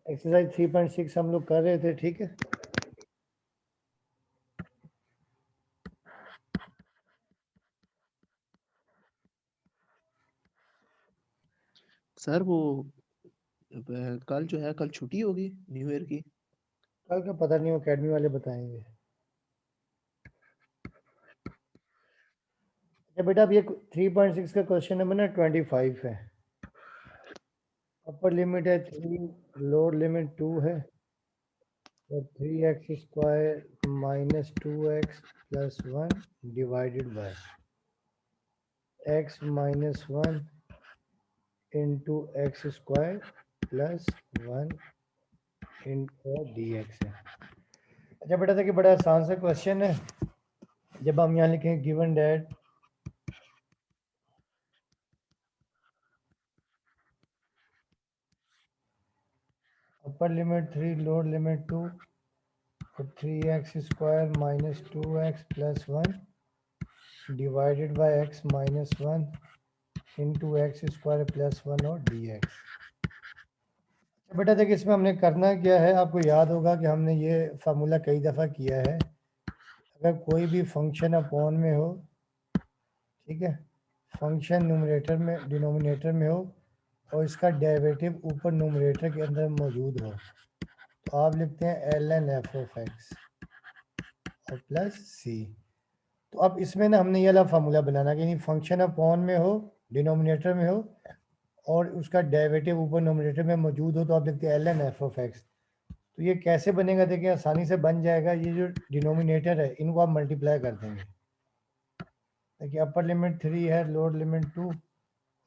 Exercise 3.6 हम लोग कर रहे थे, ठीक है। सर वो कल जो है कल छुट्टी होगी न्यू ईयर की। कल का पता नहीं, अकेडमी वाले बताएंगे। अच्छा बेटा, अब ये 3.6 का क्वेश्चन नंबर ना 25 है। अपर लिमिट है 3, लोअर लिमिट 2 है, और 3x² minus 2x plus 1 divided by x minus 1 into x² plus 1 into dx है। अच्छा बेटा, देखिए बड़ा आसान सा क्वेश्चन है। जब हम यहाँ लिखेंगे given date upper limit 3, lower limit 2, और 3x² minus 2x plus 1 divided by x minus 1 into x² plus 1 और dx। अच्छा बेटा देखिए, इसमें हमने करना क्या है, आपको याद होगा कि हमने ये फार्मूला कई दफ़ा किया है। अगर कोई भी फंक्शन अपॉन में हो, ठीक है, फंक्शन न्यूमरेटर में डिनोमिनेटर में हो और इसका डेरिवेटिव ऊपर न्यूमरेटर के अंदर मौजूद हो, तो आप लिखते हैं ln f(x) और प्लस सी। तो अब इसमें ना हमने ये वाला फार्मूला बनाना कि फंक्शन अपॉन में हो, डिनोमिनेटर में हो, और उसका डेरिवेटिव ऊपर नोमिनेटर में मौजूद हो, तो आप लिखते हैं ln f(x). तो ये कैसे बनेगा, देखिए आसानी से बन जाएगा। ये जो डिनोमिनेटर है इनको आप मल्टीप्लाई कर देंगे। देखिए अपर लिमिट 3 है, लोअर लिमिट 2,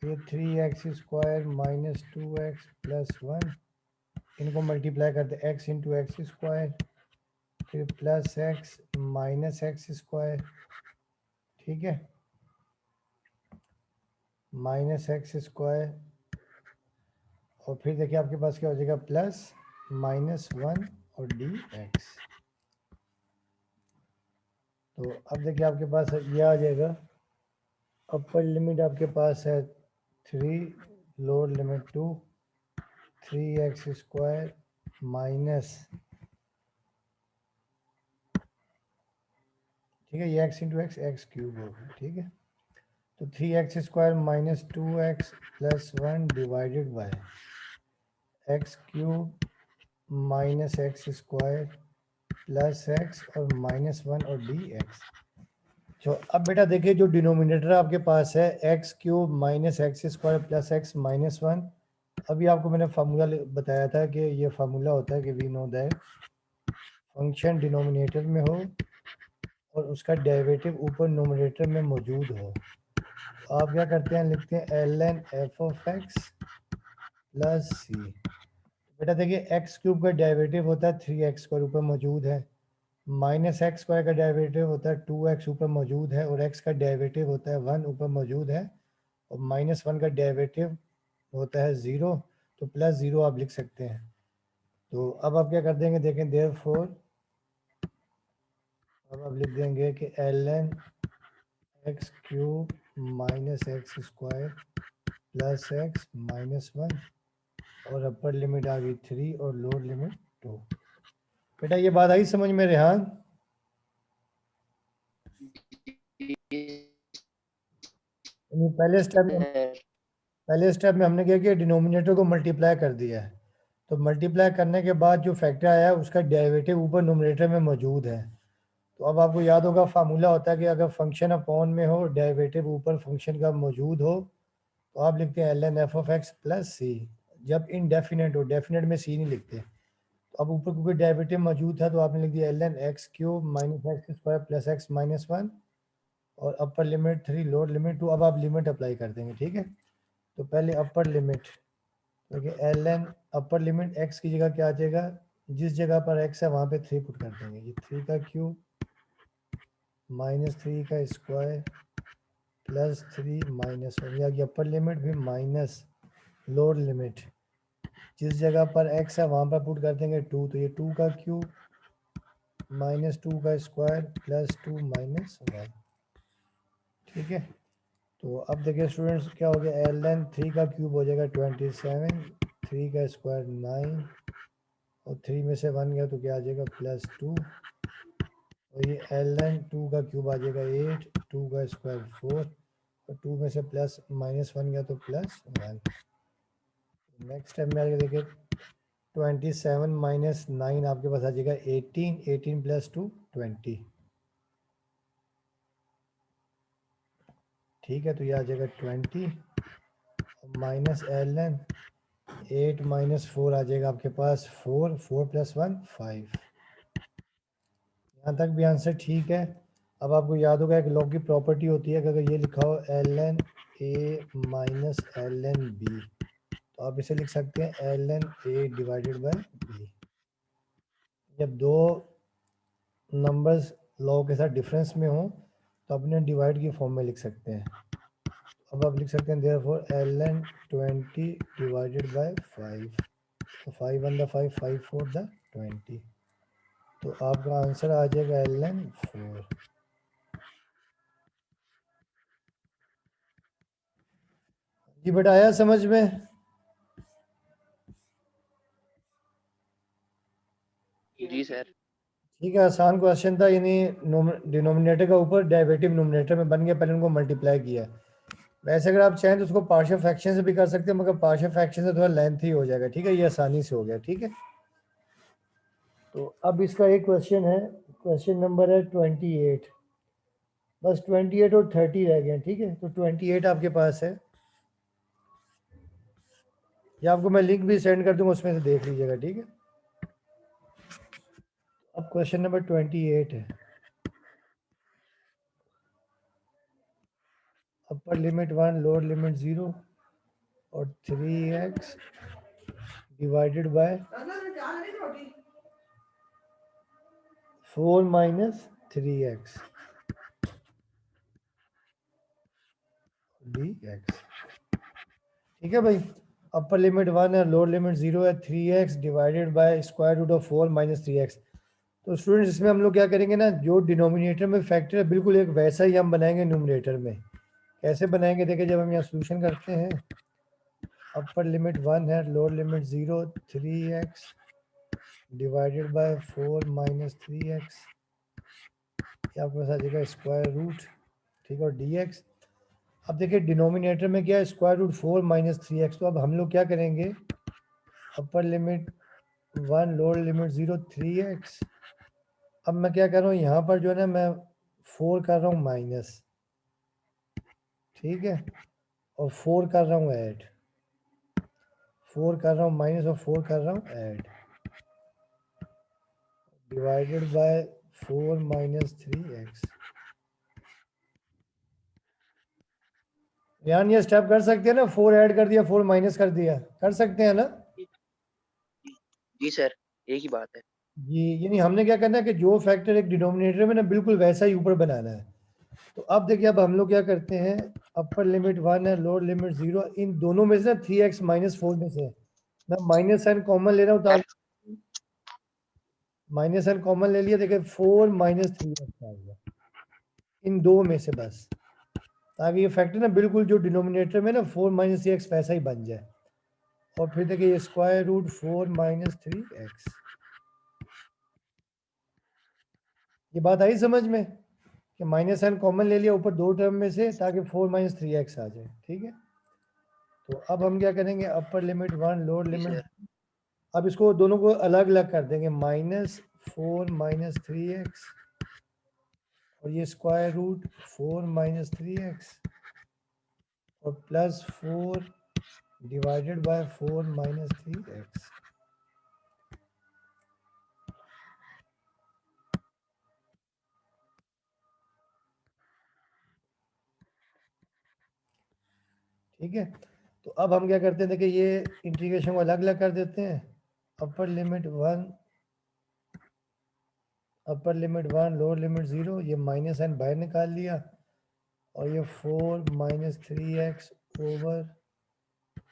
ये 3x² माइनस 2x प्लस 1, इनको मल्टीप्लाई करते हैं x इंटू x², फिर प्लस x माइनस x², ठीक है, माइनस x², और फिर देखिए आपके पास क्या हो जाएगा, प्लस माइनस 1 और dx। तो अब देखिए आपके पास ये आ जाएगा, अपर लिमिट आपके पास है 3, लोअर लिमिट 2, 3x² माइनस, ठीक है, ये x इंटू एक्स क्यूब होगा, ठीक है। तो 3x² minus 2x plus 1 divided bye x cube minus x² plus x और माइनस 1 और dx। तो अब बेटा देखिए, जो डिनोमिनेटर आपके पास है x³ minus x² plus x minus 1, अभी आपको मैंने फार्मूला बताया था कि ये फार्मूला होता है कि we know that function denominator में हो और उसका डेरिवेटिव ऊपर नोमिनेटर में मौजूद हो, तो आप क्या करते हैं, लिखते हैं ln f(x) प्लस सी। बेटा देखिए x³ का डेरिवेटिव होता है 3x² ऊपर मौजूद है, माइनस x² का डेरिवेटिव होता है 2x ऊपर मौजूद है, और x का डेरिवेटिव होता है 1 ऊपर मौजूद है, और माइनस 1 का डेरिवेटिव होता है 0, तो प्लस 0 आप लिख सकते हैं। तो अब आप क्या कर देंगे, देखें देयरफॉर अब आप लिख देंगे कि ln x³ minus x² plus x minus 1, और अपर लिमिट आ गई 3 और लोअर लिमिट 2। बेटा ये बात आई समझ में रेहान? पहले स्टेप में हमने क्या किया, डिनोमिनेटर को मल्टीप्लाई कर दिया है। तो मल्टीप्लाई करने के बाद जो फैक्टर आया उसका डेरिवेटिव ऊपर नोमिनेटर में मौजूद है। तो अब आपको याद होगा फार्मूला होता है कि अगर फंक्शन अपॉन में हो, डेरिवेटिव ऊपर फंक्शन का मौजूद हो, तो आप लिखते हैं ln f(x) प्लस सी। जब इनडेफिनेट हो, डेफिनेट में सी नहीं लिखते। तो अब ऊपर क्योंकि डेरिवेटिव मौजूद था तो आपने लिख दिया ln x³ minus x² plus x minus 1, और अपर लिमिट 3, लोअर लिमिट 2। अब आप लिमिट अप्लाई कर देंगे, ठीक है। तो पहले अपर लिमिट, देखिए ln अपर लिमिट x की जगह क्या आ जाएगा, जिस जगह पर x है वहाँ पे 3 पुट कर देंगे, ये 3 का क्यूब माइनस 3 का स्क्वायर प्लस 3 माइनस 1, या अपर लिमिट भी माइनस लोअर लिमिट, जिस जगह पर x है वहाँ पर पुट कर देंगे 2, तो ये 2 का क्यूब माइनस 2 का स्क्वायर प्लस 2 माइनस 1, ठीक है। तो अब देखिए स्टूडेंट्स क्या हो गया, ln 3 का क्यूब हो जाएगा 27, 3 का स्क्वायर 9, और 3 में से 1 गया तो क्या आ जाएगा +2, और ये ln 2 का क्यूब आ जाएगा 8, 2 का स्क्वायर 4, और 2 में से -1 गया तो +1। नेक्स्ट टाइम में आगे देखिए 27 - 9 आपके पास आ जाएगा 18, 18 + 2 20। ठीक है, तो ये आ जाएगा 20 माइनस ln 8 - 4 आ जाएगा आपके पास 4, 4 + 1 5। यहाँ तक भी आंसर ठीक है। अब आपको याद होगा एक लॉग की प्रॉपर्टी होती है कि अगर ये लिखा हो ln a - ln b, तो आप इसे लिख सकते हैं ln a / b। जब दो नंबर्स लॉग के साथ डिफरेंस में हो तो अपने डिवाइड की फॉर्म में लिख सकते हैं। अब आप लिख सकते हैं देयरफॉर ln 20 / 5, तो 5 × 5, 5 × 4 20, तो आपका आंसर आ जाएगा ln 4। जी बेटा, आया समझ में? जी सर। ठीक है, आसान क्वेश्चन था, यानी डिनोमिनेटर का ऊपर डेरिवेटिव नोमिनेटर में बन गया, पहले उनको मल्टीप्लाई किया। वैसे अगर आप चाहें तो उसको पार्शियल फ्रैक्शन से भी कर सकते हैं, मगर पार्शियल फ्रैक्शन से थोड़ा लेंथी हो जाएगा। ठीक है, ये आसानी से हो गया। ठीक है, तो अब इसका एक क्वेश्चन है, क्वेश्चन नंबर है 28। बस 28 और 30 रह गए। ठीक है, तो 28 आपके पास है, या आपको मैं लिंक भी सेंड कर दूंगा, उसमें से देख लीजिएगा। ठीक है, अब क्वेश्चन नंबर 28 है। अपर लिमिट 1, लोअर लिमिट 0 और 3x divided by 4 - 3x dx। ठीक है भाई, अपर लिमिट 1 है, लोअर लिमिट 0 है, 3x डिवाइडेड बाय √4 - 3x। तो स्टूडेंट्स, इसमें हम लोग क्या करेंगे ना, जो डिनोमिनेटर में फैक्टर है बिल्कुल एक वैसा ही हम बनाएंगे न्यूमरेटर में। कैसे बनाएंगे देखिए, जब हम यहाँ सोल्यूशन करते हैं, अपर लिमिट 1 है, lower limit 0, 3x divided by 4 - 3x, आपके पास आ जाएगा स्क्वायर रूट। ठीक है, और dx। अब देखिए डिनोमिनेटर में क्या है, √4 - 3x। तो अब हम लोग क्या करेंगे, अपर लिमिट 1, लोअर लिमिट 0, 3x। अब मैं क्या कर रहा हूँ यहाँ पर जो है ना, मैं 4 कर रहा हूँ माइनस। ठीक है, और 4 कर रहा हूँ ऐड, 4 कर रहा हूँ माइनस और 4 कर रहा हूँ ऐड, डिवाइडेड बाय 4 - 3x। यानी ये स्टेप कर सकते हैं ना, 4 ऐड कर दिया, 4 माइनस कर दिया, कर सकते हैं ना? जी सर, एक ही बात है। जी, यानी हमने क्या करना है कि जो फैक्टर एक डिनोमिनेटर में ना बिल्कुल वैसा ही ऊपर बनाना है। तो अब देखिए, अब हम लोग क्या करते हैं, अपर लिमिट 1 है, लोअर लिमिट 0, इन दोनों में से 3x - 4 में से मैं माइनस साइन कॉमन ले रहा हूँ, ताकि माइनस साइन कॉमन ले लिया, देखिए 4 - 3x आ गया इन दो में से, बस ताकि ये फैक्टर ना बिल्कुल जो डिनोमिनेटर में ना 4 - 3x वैसा ही बन जाए। और फिर देखिए ये √4 - 3x। ये बात आई समझ में कि माइनस साइन कॉमन ले लिया ऊपर दो टर्म में से, ताकि 4 - 3x आ जाए। ठीक है, तो अब हम क्या करेंगे, अपर लिमिट 1, लोअर लिमिट, अब इसको दोनों को अलग अलग कर देंगे, -4 - 3x, और ये √4 - 3x, और +4 डिवाइडेड बाय 4 - 3x। ठीक है, तो अब हम क्या करते हैं, देखिए ये इंटीग्रेशन को अलग अलग कर देते हैं। अपर लिमिट 1, लोअर लिमिट 0, ये माइनस साइन बाहर निकाल लिया, और ये 4 - 3x ओवर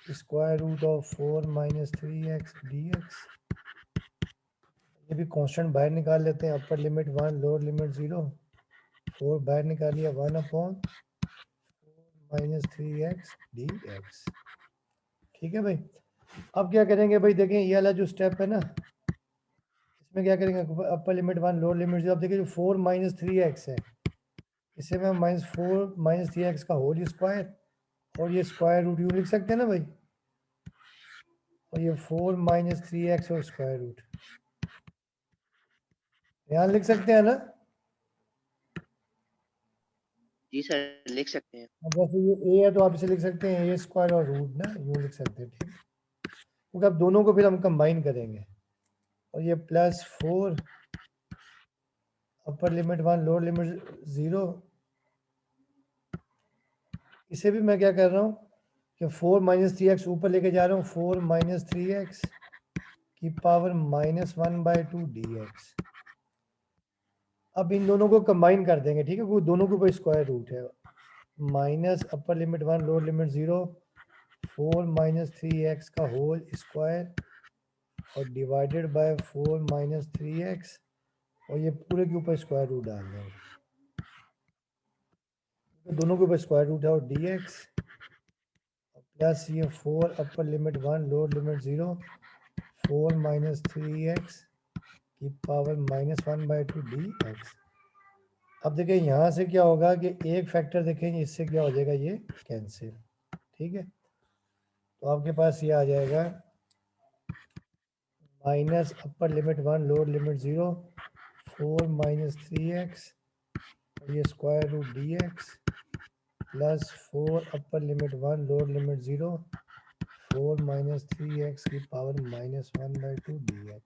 √4 - 3x dx। ये भी कांस्टेंट बाहर निकाल लेते हैं, अपर लिमिट 1, लोअर लिमिट 0, 4 बाहर निकाल लिया, 1/4 - 3x dx। ठीक है भाई, अब क्या करेंगे भाई, देखें ये वाला जो स्टेप है ना, इसमें क्या करेंगे, अपर लिमिट 1 लोअर लिमिट 0। अब देखिए जो 4 माइनस 3x है, इसे मैं -4 माइनस 3x का होल स्क्वायर, और ये स्क्वायर रूट यू लिख सकते हैं ना भाई, और ये 4 माइनस 3x और स्क्वायर रूट यहाँ लिख सकते हैं ना। जी सर लिख सकते हैं। अब वैसे ये a है तो आप इसे लिख सकते हैं a स्क्वायर और रूट ना, यूँ लिख सकते हैं, ठीक है, क्योंकि अब दोनों को फिर हम कंबाइन करेंगे। और ये +4 अपर लिमिट 1 लोअर लिमिट 0, इसे भी मैं क्या कर रहा हूँ कि 4 माइनस 3x ऊपर लेके जा रहा हूँ, 4 माइनस 3x की पावर -1/2 dx। अब इन दोनों को कंबाइन कर देंगे, ठीक है, क्योंकि दोनों के ऊपर स्क्वायर रूट है। Minus upper limit 1 lower limit 0, 4 minus 3x का होल स्क्वायर और डिवाइडेड बाय 4 माइनस 3x, और ये पूरे के ऊपर स्क्वायर रूट डाल देंगे, तो दोनों के ऊपर स्क्वायर रूट है, और dx प्लस ये 4 upper limit 1 lower limit 0, 4 minus 3x की पावर -1/2 dx। अब देखिए यहाँ से क्या होगा कि एक फैक्टर देखेंगे, इससे क्या हो जाएगा, ये कैंसिल, ठीक है, तो आपके पास ये आ जाएगा minus upper limit 1 lower limit 0, 4 minus 3x और ये square root dx plus 4 upper limit 1 lower limit 0, 4 minus 3x की पावर -1/2 dx।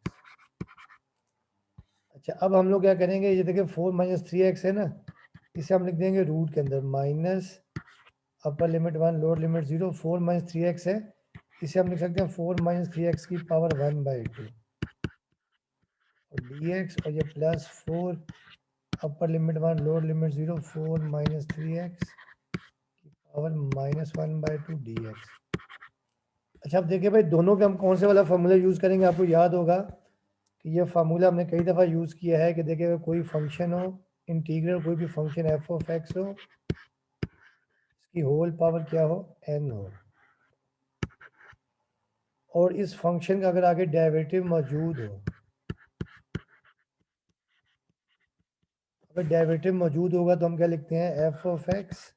अच्छा, अब हम लोग क्या करेंगे, ये देखिए 4 माइनस 3x है ना, इसे हम लिख देंगे रूट के अंदर, minus upper limit 1 lower limit 0, 4 minus 3x है, इसे हम लिख सकते हैं 4 माइनस 3x की पावर 1/2 और dx, और ये plus 4 upper limit 1 lower limit 0, 4 minus 3x की पावर -1/2 dx। अच्छा, अब देखिए भाई दोनों के हम कौन से वाला फॉर्मूला यूज़ करेंगे, आपको याद होगा कि ये फार्मूला हमने कई दफ़ा यूज़ किया है कि देखिए कोई फंक्शन हो, इंटीग्रल कोई भी फंक्शन एफ ऑफ एक्स हो, इसकी होल पावर क्या हो, n हो, और इस फंक्शन का अगर आगे डेरिवेटिव मौजूद हो, अगर डेरिवेटिव मौजूद होगा तो हम क्या लिखते हैं, f of x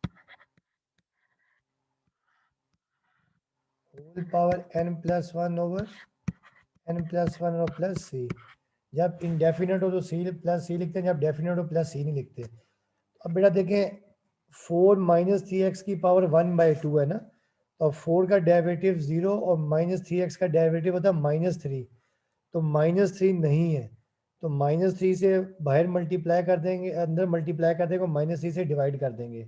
whole power n+1/n+1 और प्लस सी। जब इनडेफिनेट हो तो सी प्लस सी लिखते हैं, जब डेफिनेट हो प्लस सी नहीं लिखते। अब बेटा देखें 4 माइनस 3x की पावर 1/2 है ना, और 4 का डेरिवेटिव 0 और -3x का डेरिवेटिव होता है -3, तो -3 नहीं है, तो -3 से बाहर मल्टीप्लाई कर देंगे, अंदर मल्टीप्लाई कर देंगे, -3 से डिवाइड कर देंगे।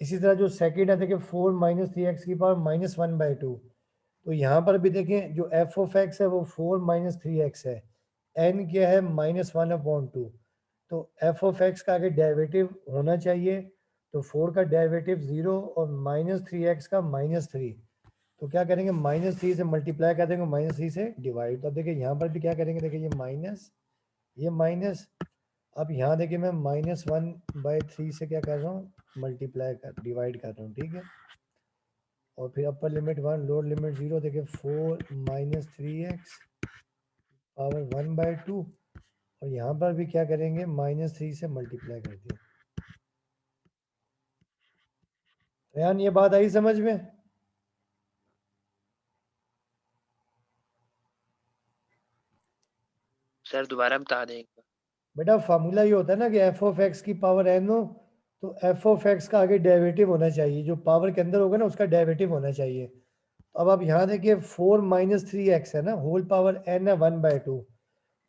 इसी तरह जो सेकंड है देखिए 4 माइनस 3x की पावर -1/2, तो यहाँ पर भी देखें जो एफ ऑफ एक्स है वो 4 माइनस 3x है, n क्या है -1/2, तो एफ ऑफ एक्स का आगे डेरिवेटिव होना चाहिए, तो 4 का डेरिवेटिव 0 और -3x का -3, तो क्या करेंगे -3 से मल्टीप्लाई कर देंगे, -3 से डिवाइड। तो अब देखिए यहाँ पर भी क्या करेंगे, देखिए ये माइनस, ये माइनस, अब यहाँ देखिए मैं -1/3 से क्या कर रहा हूँ, मल्टीप्लाई कर डिवाइड कर रहा हूँ, ठीक है, और फिर अपर लिमिट 1 लोअर लिमिट 0, देखिए 4 माइनस 3x पावर 1/2, और यहाँ पर भी क्या करेंगे, -3 से मल्टीप्लाई कर दिया। रेहान ये बात आई समझ में? सर दोबारा बता दें एक बार। बेटा फार्मूला ये होता है ना कि एफ ऑफ एक्स की पावर n हो, तो एफ ऑफ एक्स का आगे डेरिवेटिव होना चाहिए, जो पावर के अंदर होगा ना उसका डेरिवेटिव होना चाहिए। तो अब आप यहाँ देखिए 4 माइनस 3x है ना, होल पावर n है 1/2,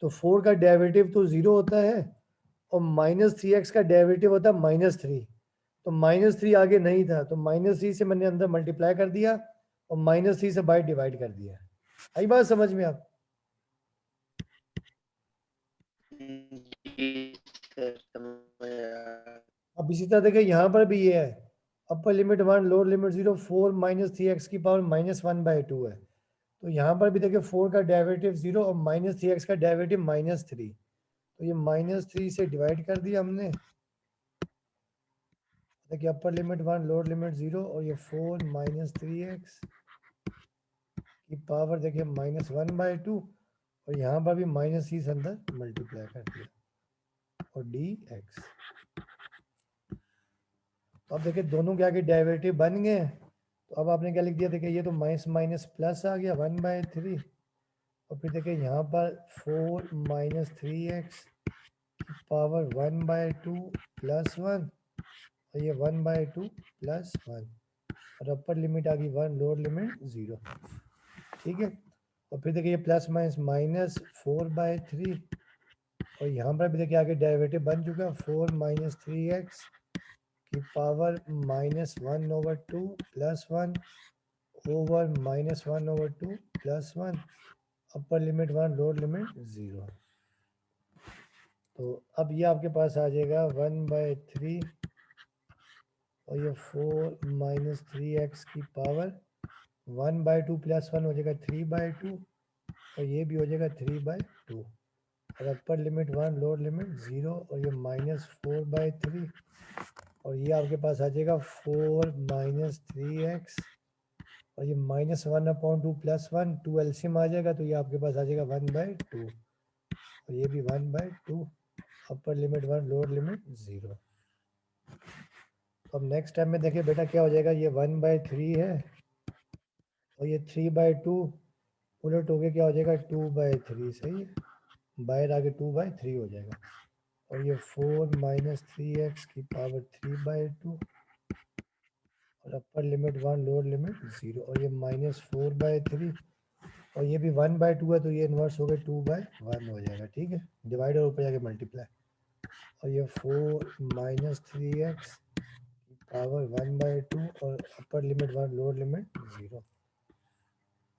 तो 4 का डेरिवेटिव तो 0 होता है, और -3x का डेरिवेटिव होता है -3, तो -3 आगे नहीं था, तो -3 से मैंने अंदर मल्टीप्लाई कर दिया और -3 से बाय डिवाइड कर दिया। आई बात समझ में आप? जी सर समझ आया। अब इसी तरह देखिए यहाँ पर भी ये है, अपर limit 1 lower limit 0, 4 minus 3x की पावर -1/2 है, तो यहाँ पर भी देखिए 4 का डेरिवेटिव 0 और -3x का डेरिवेटिव -3, तो ये -3 से डिवाइड कर दिया हमने, देखिए अपर लिमिट 1 लोअर लिमिट 0 और ये 4 माइनस 3x की पावर देखिए -1/2, और यहाँ पर भी माइनस सी से अंदर मल्टीप्लाई कर दिया और डी एक्स। तो अब देखिए दोनों के आगे डेरिवेटिव बन गए। तो अब आपने क्या लिख दिया, देखिए ये तो माइनस माइनस प्लस आ गया 1/3 और फिर देखिए यहाँ पर 4 माइनस 3x की पावर 1/2 प्लस 1 और ये 1/2 प्लस 1 और अपर लिमिट आ गई 1, लोअर लिमिट 0। ठीक है, और फिर देखिए ये प्लस माइनस माइनस 4/3 और यहाँ पर भी देखिए आगे डेरिवेटिव बन चुका है 4 माइनस 3x की पावर -1/2 प्लस 1 ओवर -1/2 प्लस 1 अपर लिमिट 1, लोअर लिमिट 0। तो अब ये आपके पास आ जाएगा 1/3 और ये 4 माइनस 3x की पावर 1/2 प्लस 1 हो जाएगा 3/2 और ये भी हो जाएगा 3/2 और अपर लिमिट 1, लोअर लिमिट 0 और ये -4/3 और ये आपके पास आ जाएगा 4 माइनस 3x और ये -1/2 प्लस 1, 2 एलसीएम आ जाएगा तो ये आपके पास आ जाएगा 1/2 और ये भी 1/2 अपर लिमिट 1, लोअर लिमिट 0। तो अब नेक्स्ट टाइम में देखिए बेटा क्या हो जाएगा, ये 1/3 है और ये 3/2 उलट हो गया क्या हो जाएगा 2/3। सही है, बाहर आगे 2/3 हो जाएगा और ये 4 माइनस 3x की पावर 3/2 और अपर लिमिट 1, लोअर लिमिट 0 और ये -4/3 और ये भी 1/2 है तो ये इन्वर्स हो गया 2/1 हो जाएगा। ठीक है, डिवाइड और ऊपर जाके मल्टीप्लाई और ये 4 माइनस 3x की पावर 1/2 और अपर लिमिट 1, लोअर लिमिट 0।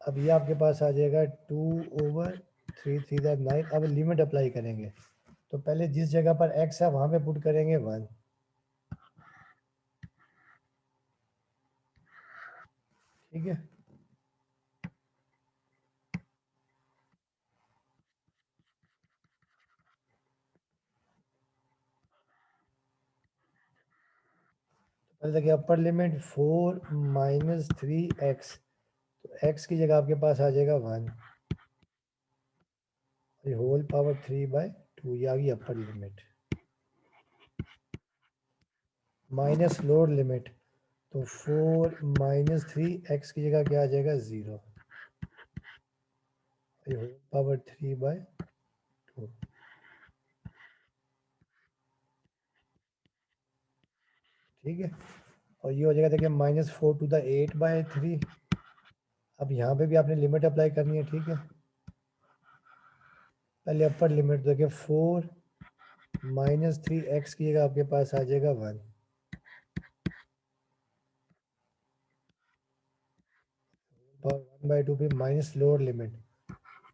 अब ये आपके पास आ जाएगा 2/3 9। अब लिमिट अप्लाई करेंगे तो पहले जिस जगह पर x है वहां पे पुट करेंगे 1। ठीक है, पहले देखिए अपर लिमिट 4 माइनस 3x तो x की जगह आपके पास आ जाएगा 1 होल पावर 3/2 ये आ गई upper limit minus lower limit तो 4 माइनस 3x की जगह क्या आ जाएगा 0 होल पावर 3/2। ठीक है, और ये हो जाएगा देखिए -4 to the 8/3। अब यहाँ पे भी आपने लिमिट अप्लाई करनी है। ठीक है, पहले अपर लिमिट देखिए 4 माइनस 3x की जगह आपके पास आ जाएगा 1 और 1/2 पे माइनस लोअर लिमिट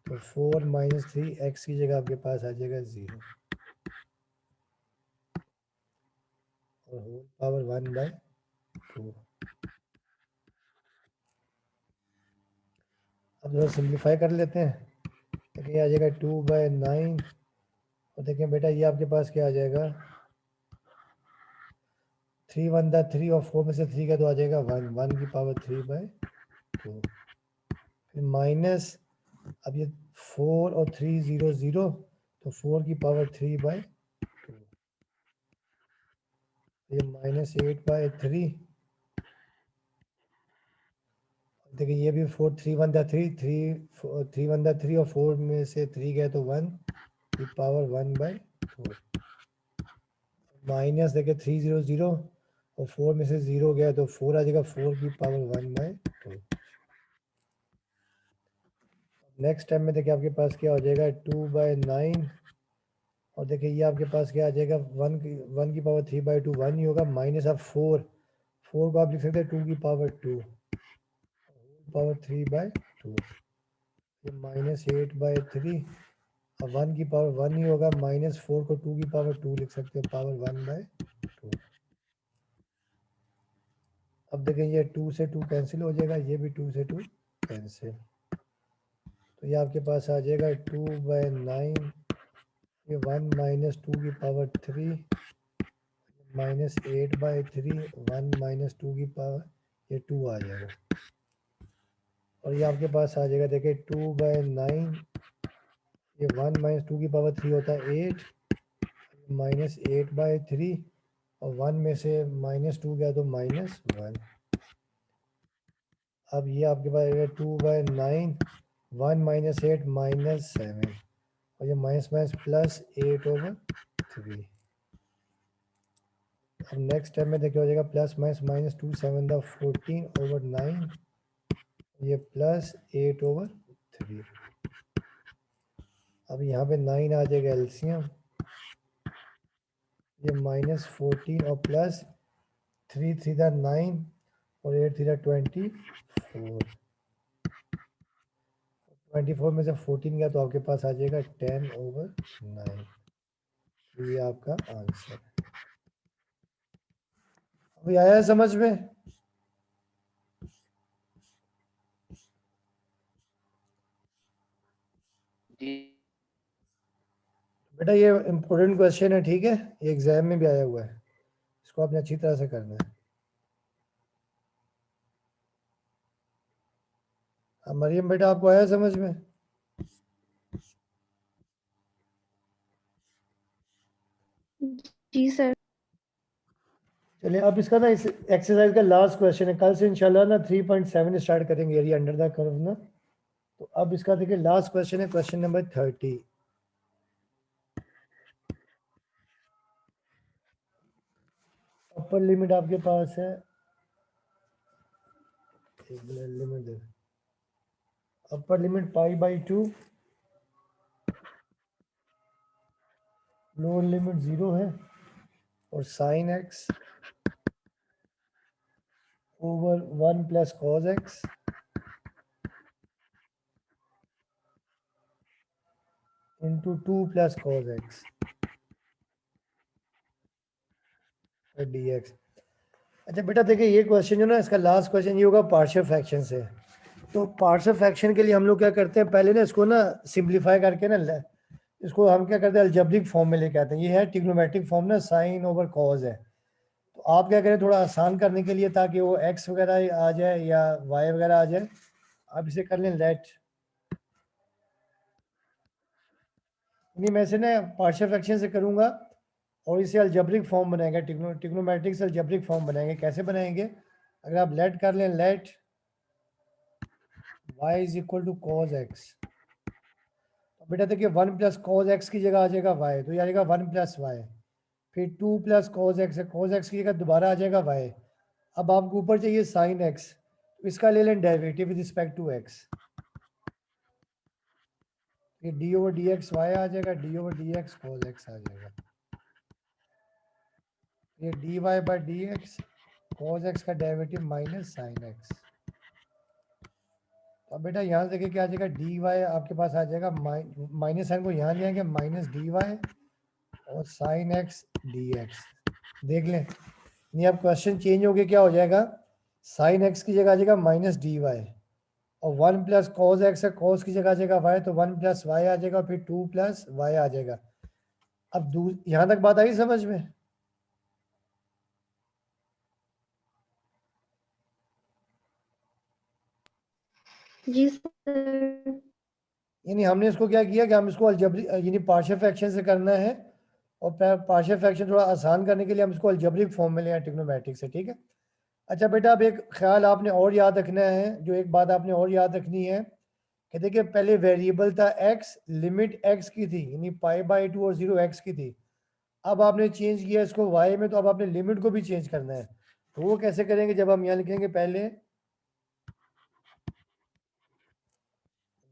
तो 4 माइनस 3x की जगह आपके पास आ जाएगा 0 और होल पावर 1/2। अब जो सिंप्लीफाई कर लेते हैं, देखिए आ जाएगा 2/9 और देखें बेटा ये आपके पास क्या आ जाएगा 3 1 3 और 4 में से 3 का तो आ जाएगा 1 1 की पावर 3/2 फिर माइनस अब ये 4 और 3 0 0 तो 4 की पावर 3/2 ये -8/3 देखिए ये भी 4 3 1 3 3 1 3 और 4 में से 3 गए तो 1 की पावर 1/4 माइनस देखिए 3 0 0 और 4 में से 0 गया तो 4 आ जाएगा 4 की पावर 1/2। नेक्स्ट टाइम में देखिए आपके पास क्या हो जाएगा 2/9 और देखिए ये आपके पास क्या आ जाएगा 1 की पावर 3/2 1 ही होगा माइनस अब 4 को आप लिख सकते हैं 2 की पावर 2 पावर 3/2 ये -8/3 अब 1 की पावर 1 ही होगा -4 को 2 की पावर 2 लिख सकते हैं पावर 1/2। अब देखें ये 2 से 2 कैंसिल हो जाएगा, ये भी 2 से 2 कैंसिल तो ये आपके पास आ जाएगा 2/9 ये 1 -2 की पावर 3 -8/3 1 -2 की पावर ये 2 आ जाएगा और ये आपके पास आ जाएगा देखिए 2/9 ये 1 माइनस 2 की पावर 3 होता है 8, माइनस 8/3, और 1 में से -2 गया तो -1। अब ये आपके पास 2/9, 1 माइनस 8 -7, और ये माइनस माइनस प्लस 8/3। अब नेक्स्ट स्टेप में देखिए हो जाएगा प्लस माइनस -2 7 14/9, ये प्लस 8/3। अब यहाँ पे 9 आ जाएगा एलसीएम, ये -14 और प्लस 3 3 9 और 8 3 24। 24 में से 14 गया तो आपके पास आ जाएगा 10/9। ये आपका आंसर है। अभी आया है समझ में? जी बेटा ये इम्पोर्टेंट क्वेश्चन है, ठीक है, ये एग्जाम में भी आया हुआ है, इसको आपने अच्छी तरह से करना है। अब मरियम बेटा आपको आया समझ में? जी सर। चलिए अब इसका ना इस एक्सरसाइज का लास्ट क्वेश्चन है, कल से इंशाल्लाह ना 3.7 स्टार्ट करेंगे एरिया अंडर द कर्व ना। तो अब इसका देखिए लास्ट क्वेश्चन है, क्वेश्चन नंबर 30। अपर लिमिट आपके पास है, limit upper limit π/2, lower limit 0 है, और sine x over 1 plus cos x into 2 plus cos x dx। अच्छा बेटा देखिए ये क्वेश्चन जो ना इसका लास्ट क्वेश्चन ये होगा पार्शियल फ्रैक्शन से। तो पार्शियल फ्रैक्शन के लिए हम लोग क्या करते हैं, पहले ना इसको ना सिंप्लीफाई करके ना इसको हम क्या करते हैं अलजेब्रिक फॉर्म में लेके आते हैं। ये है ट्रिग्नोमेट्रिक फॉर्म ना, साइन ओवर कॉस है। तो आप क्या करें थोड़ा आसान करने के लिए, ताकि वो एक्स वगैरह आ जाए या वाई वगैरह आ जाए, आप इसे कर लें लेट। नहीं मैं इसे ना पार्शियल फ्रैक्शन से करूंगा और इसे अलजेब्रिक फॉर्म बनाएंगे, ट्रिग्नोमेट्रिक से अलजेब्रिक फॉर्म बनाएंगे। कैसे बनाएंगे, अगर आप लेट कर लें, let y is equal to cos x, तो बेटा देखिए 1 प्लस कॉस एक्स की जगह आ जाएगा y, तो ये आ जाएगा 1 प्लस वाई। फिर 2 प्लस कॉस एक्स है, कॉस एक्स की जगह दोबारा आ जाएगा y। अब आपको ऊपर चाहिए साइन एक्स, तो इसका ले लें derivative with respect to x। ये d over d x y आ जाएगा, d over d x cos x आ जाएगा। ये d y by d x cos x का डेरिवेटिव माइनस साइन एक्स। अब बेटा यहाँ से देखिए क्या आ जाएगा, डी वाई आपके पास आ जाएगा, माइनस साइन को यहाँ ले आएंगे, माइनस डी वाई और साइन एक्स डी एक्स। देख लें, नहीं अब क्वेश्चन चेंज हो गया, क्या हो जाएगा, साइन एक्स की जगह आ जाएगा माइनस डी वाई, और 1 प्लस कॉस एक्स है, कॉस की जगह आ जाएगा वाई, तो 1 प्लस वाई आ जाएगा, फिर 2 प्लस वाई आ जाएगा। अब यहाँ तक बात आई समझ में? जी सर। यानी हमने इसको क्या किया कि हम इसको अलजबरी यानी पार्शियल फ्रैक्शन से करना है, और पार्शियल फ्रैक्शन थोड़ा आसान करने के लिए हम इसको अलजेब्रिक फॉर्म में ले आए ट्रिग्नोमेट्रिक से, ठीक है। अच्छा बेटा अब एक ख्याल आपने और याद रखना है, जो एक बात आपने और याद रखनी है कि देखिए पहले वेरिएबल था x, लिमिट x की थी यानी π/2 और 0 x की थी। अब आपने चेंज किया इसको y में, तो अब आपने लिमिट को भी चेंज करना है। तो वो कैसे करेंगे, जब हम यहाँ लिखेंगे पहले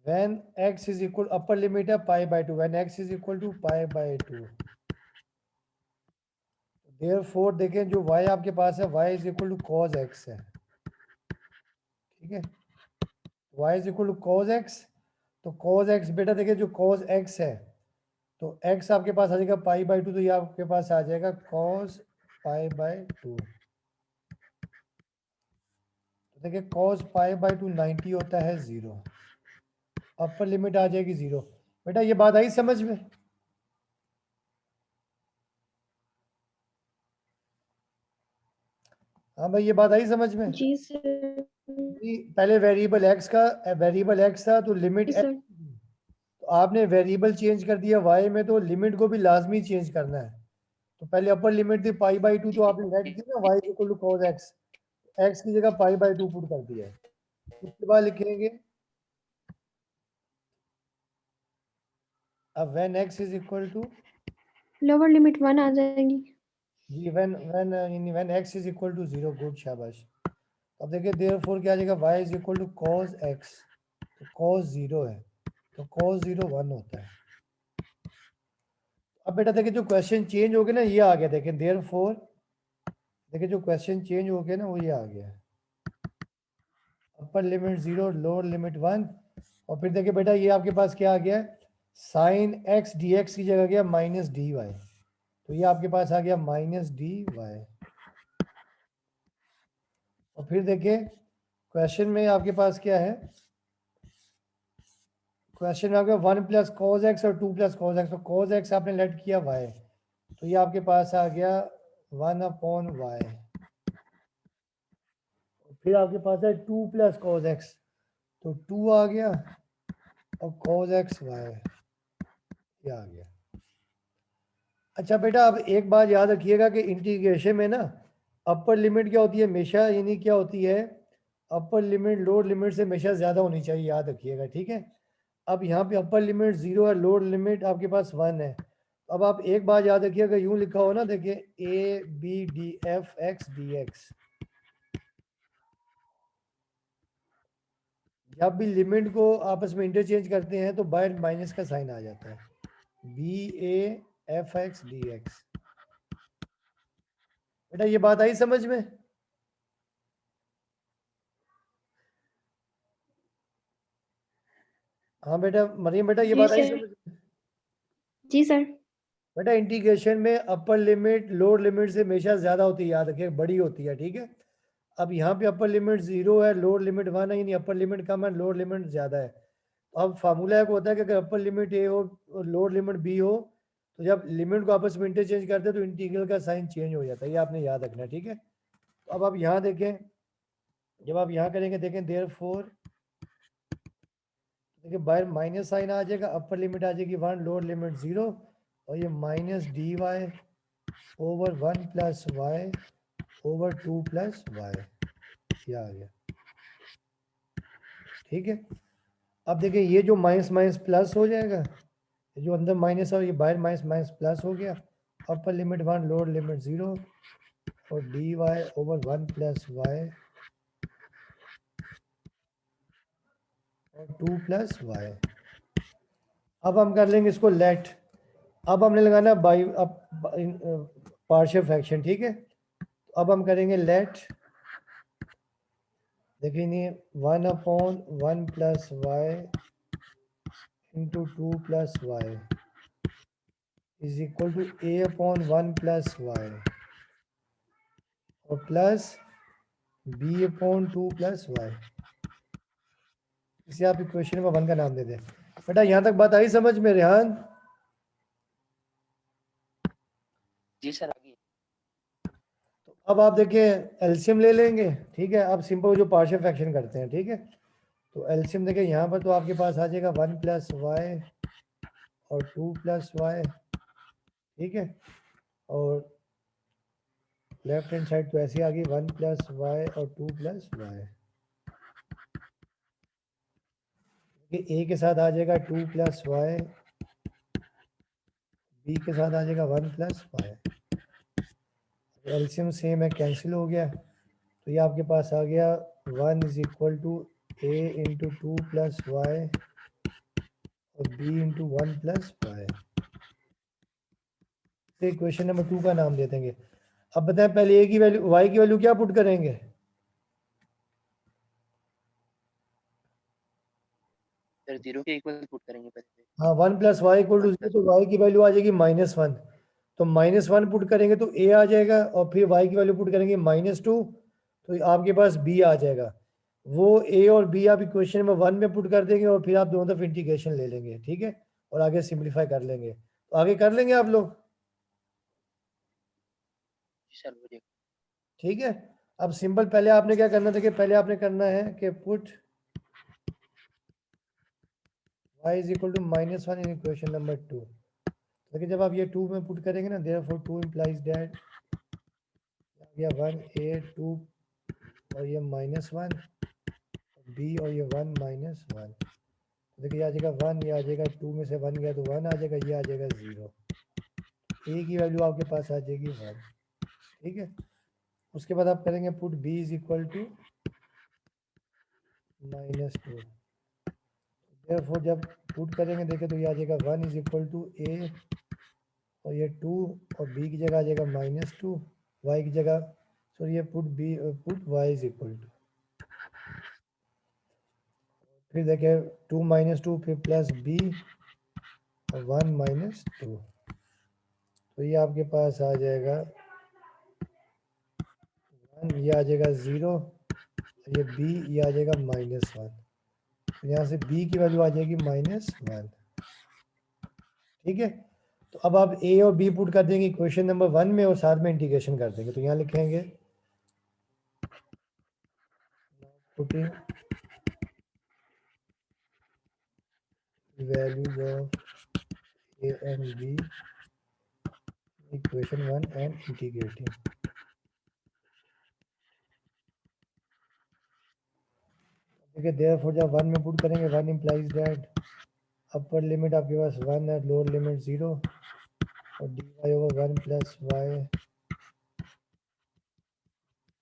when x is equal, upper limit है π/2, when x is equal to π/2, therefore देखें जो y आपके पास है y is equal to cos x है, ठीक है, y is equal to cos x। तो cos x बेटा देखिए जो cos x है, तो x आपके पास आ जाएगा π/2, तो ये आपके पास आ जाएगा cos π/2। तो देखिए cos π/2 90 होता है 0, अपर लिमिट आ जाएगी 0। बेटा ये बात आई समझ में? हाँ भाई ये बात आई समझ में? जी सर। पहले वेरिएबल x का, वेरिएबल x था तो लिमिट जी x, सर। तो तो आपने वेरिएबल चेंज कर दिया y में, तो लिमिट को भी लाजमी चेंज करना है। तो पहले अपर लिमिट थी π/2, तो आपने लेट की ना y equal to cos x, x की जगह π/2 पुट कर दिया है। उसके बाद लिखेंगे अब when x is equal to lower limit 1 आ जाएगी। जी when x is equal to 0, good, शाबाश। अब देखिए देयरफॉर क्या आ जाएगा, y is equal to cos x, तो cos 0 है, तो cos 0 1 होता है। अब बेटा देखिए जो क्वेश्चन चेंज हो गया ना, ये आ गया, देखिए देयरफॉर, देखिए जो क्वेश्चन चेंज हो गया ना वो ये आ गया, अपर लिमिट 0, लोअर लिमिट 1, और फिर देखिए बेटा ये आपके पास क्या आ गया, साइन x dx की जगह गया माइनस dy, तो ये आपके पास आ गया माइनस dy। और फिर देखिए क्वेश्चन में आपके पास क्या है, क्वेश्चन में आपके 1 प्लस कॉज एक्स और 2 प्लस कॉज एक्स, तो कॉज एक्स आपने लेट किया y, तो ये आपके पास आ गया 1/y। फिर आपके पास है 2 प्लस कॉज एक्स, तो 2 आ गया, और कॉज एक्स y ये आ गया। अच्छा बेटा अब एक बात याद रखिएगा कि इंटीग्रेशन में ना अपर लिमिट क्या होती है हमेशा, यानी क्या होती है, अपर लिमिट लोअर लिमिट से हमेशा ज़्यादा होनी चाहिए, याद रखिएगा, ठीक है। अब यहाँ पे अपर लिमिट 0 है, लोअर लिमिट आपके पास 1 है। अब आप एक बात याद रखिएगा, यूं लिखा हो ना, देखिए a b d f x d x, जब भी लिमिट को आपस में इंटरचेंज करते हैं तो बाहर माइनस का साइन आ जाता है, b a f x d x. बेटा ये बात आई समझ में? हाँ बेटा मरियम, बेटा ये जी बात आई सर। समझ में? जी सर। बेटा इंटीग्रेशन में अपर लिमिट लोअर लिमिट से हमेशा ज्यादा होती है, याद रखिए, बड़ी होती है, ठीक है। अब यहाँ पे अपर लिमिट 0 है, लोअर लिमिट 1 है, यानी अपर लिमिट कम है, लोअर लिमिट ज्यादा है। तो अब फार्मूला एक होता है कि अगर अपर लिमिट ए हो और लोअर लिमिट बी हो, तो जब लिमिट को आपस में इंटरचेंज करते हैं तो इंटीग्रल का साइन चेंज हो जाता है, ये आपने याद रखना है, ठीक है। तो अब आप यहाँ देखें, जब आप यहाँ करेंगे देखें देयरफॉर, देखिए बाहर माइनस साइन आ जाएगा, अपर लिमिट आ जाएगी 1, लोअर लिमिट 0, और ये minus d y over 1 plus y over 2 plus y, ये आ गया, ठीक है। अब देखिए ये जो माइनस माइनस प्लस हो जाएगा, जो अंदर माइनस है ये बाहर माइनस माइनस प्लस हो गया, अपर लिमिट 1, लोअर लिमिट 0, और d y over 1 plus y और 2 प्लस वाई। अब हम कर लेंगे इसको लेट, अब हमने लगाना बाई पार्शियल फ्रैक्शन, ठीक है। अब हम करेंगे लेट, देखिए नहीं 1/1 plus y into 2 plus y is equal to a/1 plus y और प्लस b/2 प्लस वाई। इसे आप इक्वेशन में 1 का नाम दे दें। बेटा यहाँ तक बात आई समझ में रेहान? जी सर आगे। तो अब आप देखिए एलसीएम ले लेंगे, ठीक है। अब सिंपल जो पार्शियल फ्रैक्शन करते हैं, ठीक है। तो एलसीएम देखिए यहाँ पर तो आपके पास आ जाएगा 1 प्लस वाई और 2 प्लस वाई, ठीक है। और लेफ्ट हैंड साइड तो ऐसे आ गई 1 प्लस वाई और 2 प्लस वाई, ए के साथ आ जाएगा 2 प्लस वाई, बी के साथ आ जाएगा 1 प्लस वाई, एलसीएम सेम है, कैंसिल हो गया, तो ये आपके पास आ गया 1 is equal to A into 2 plus y और B into 1 plus y. Equation number 2 का नाम दे देंगे। अब बताएं पहले ए की वैल्यू, वाई की वैल्यू क्या पुट करेंगे? सर 0 के इक्वल पुट करेंगे पहले। हाँ 1 प्लस वाई इक्वल टू 0, तो वाई की वैल्यू आ जाएगी -1, तो -1 पुट करेंगे तो ए आ जाएगा, और फिर वाई की वैल्यू पुट करेंगे -2, तो आपके पास बी आ जाएगा। वो ए और बी आप इक्वेशन नंबर 1 में पुट कर देंगे और फिर आप दोनों तरफ इंटीग्रेशन ले लेंगे, ठीक है, और आगे सिंप्लीफाई कर लेंगे। तो आगे कर लेंगे आप लोग, सर मुझे ठीक है। अब सिंपल पहले आपने क्या करना था कि पहले आपने करना है कि put y is equal to -1 in equation number 2. लेकिन जब आप ये 2 में पुट करेंगे ना, therefore 2 implies that ये 1 a 2 और ये -1 b और ये 1 -1. देखिए ये आ जाएगा 1, ये आ जाएगा 2 में से 1 गया तो 1 आ जाएगा, ये आ जाएगा 0. a की वैल्यू आपके पास आ जाएगी 1. ठीक है, उसके बाद आप करेंगे put b is equal to -2. therefore जब पुट करेंगे देखिए तो ये आ जाएगा 1 इज इक्वल टू a और ये 2 और b की जगह आ जाएगा -2, y की जगह सॉरी ये put y is equal to, फिर देखिए 2 -2 फिर प्लस b और 1 -2. तो ये आपके पास आ जाएगा 1, ये आ जाएगा 0, ये b ये आ जाएगा -1. तो यहाँ से b की वैल्यू आ जाएगी -1. ठीक है, तो अब आप a और b पुट कर देंगे इक्वेशन नंबर 1 में और साथ में इंटीग्रेशन कर देंगे. तो यहाँ लिखेंगे putting values of a and b equation 1 and integrating. देखिए therefore जब 1 में पुट करेंगे 1 implies that अपर लिमिट आपके पास 1 है, लोअर लिमिट 0 और dy over 1 plus y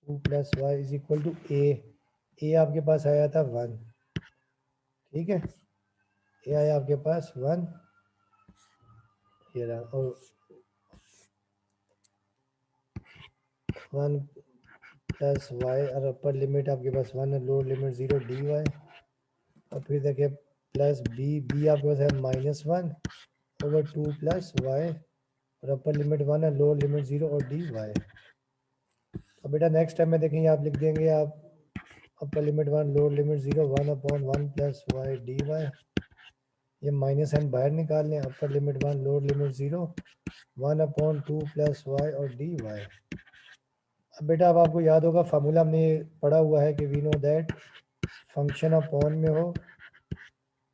2 plus y is equal to a आपके पास आया था 1. ठीक है, a आया आपके पास 1, ये रहा, और 1 प्लस y और अपर लिमिट आपके पास 1 है, लोअर लिमिट 0 dy और फिर देखिए प्लस b आपके पास है -1 ओवर 2 प्लस y और अपर लिमिट 1 है, लोअर लिमिट 0 और dy. अब बेटा नेक्स्ट टाइम में देखेंगे आप लिख देंगे आप अपर limit 1 lower limit 0 1/1 plus y dy. ये माइनस एंड बाहर निकाल लें. अपर limit 1 lower limit 0 1/2 plus y और dy. अब बेटा अब आपको याद होगा फार्मूला हमने पढ़ा हुआ है कि we know that function upon में हो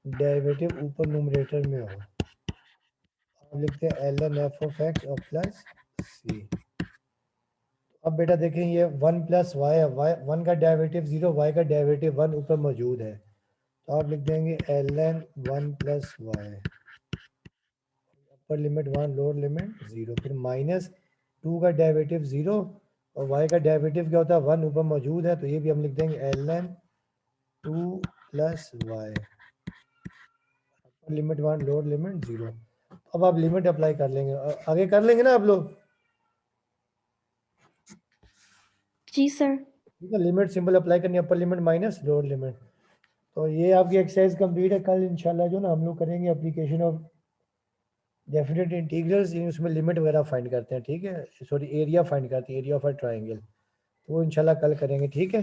डेरिवेटिव ऊपर न्यूमरेटर में हो. आप लिखते हैं ln f of x और प्लस c. अब बेटा देखें ये 1 प्लस y है, 1 का डेरिवेटिव 0 y का डेरिवेटिव 1 ऊपर मौजूद है, तो आप लिख देंगे ln 1 प्लस y अपर लिमिट 1 लोअर लिमिट 0 फिर -2 का डेरिवेटिव 0 और y का डेरिवेटिव क्या होता है 1 ऊपर मौजूद है, तो ये भी हम लिख देंगे ln 2 प्लस y अपर लिमिट 1 लोअर लिमिट 0. अब आप लिमिट अप्लाई कर लेंगे, आगे कर लेंगे ना आप लोग. जी सर. ठीक है, लिमिट सिंपल अप्लाई करनी, upper limit minus lower limit. तो ये आपकी एक्सरसाइज कंप्लीट है. कल इंशाल्लाह जो ना हम लोग करेंगे एप्लीकेशन ऑफ डेफिनेट इंटीग्रल्स, उसमें लिमिट वगैरह फाइंड करते हैं. ठीक है, सॉरी एरिया फाइंड करते हैं, एरिया ऑफ अ ट्रायंगल, तो वो इंशाल्लाह कल करेंगे. ठीक है.